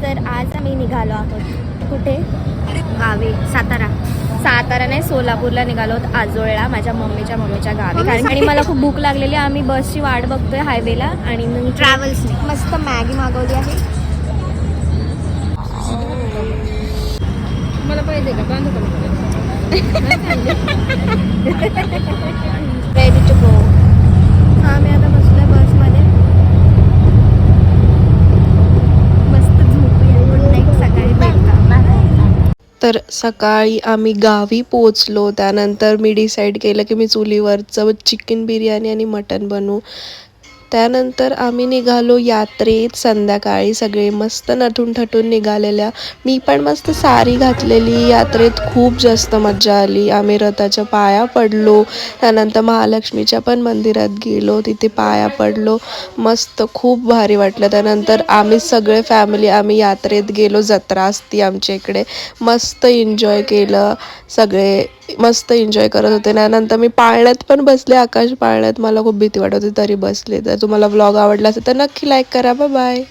तर आज आम्ही निघालो आहोत कुठे गावी सातारा नाही सोलापूरला निघालो आहोत आजोळला माझ्या मम्मीच्या गावी कारण आणि मला खूप भूक लागलेली आम्ही बसची वाट बघतोय हायवेला आणि मग ट्रॅव्हल्सने मस्त मॅगी मागवली आहे मला पाहिजे का बांधू रेडी टू गो आम्ही आता बसलोय बसमध्ये मस्त झोपूया गुड नाईट सकाळी भेटता तर सकाळी आम्ही गावी पोचलो. त्यानंतर मी डिसाईड केलं की मी चुलीवरचं चिकन बिर्याणी आणि मटण बनवू. त्यानंतर आम्ही निघालो यात्रेत. संध्याकाळी सगळे मस्त नटून थटून निघालेल्या. मी पण मस्त साडी घातलेली. यात्रेत खूप जास्त मज्जा आली. आम्ही रथाच्या पाया पडलो. त्यानंतर महालक्ष्मीच्या पण मंदिरात गेलो, तिथे पाया पडलो. मस्त खूप भारी वाटलं. त्यानंतर आम्ही सगळे फॅमिली आम्ही यात्रेत गेलो. जत्रा असती आमच्या इकडे. मस्त एन्जॉय केलं. सगळे मस्त एन्जॉय करत होते. त्यानंतर मी पाळण्यात पण बसले, आकाश पाळण्यात. मला खूप भीती वाटत होती तरी बसले. तर तुम्हाला व्लॉग आवडला असेल तर नक्की लाईक करा. Bye bye.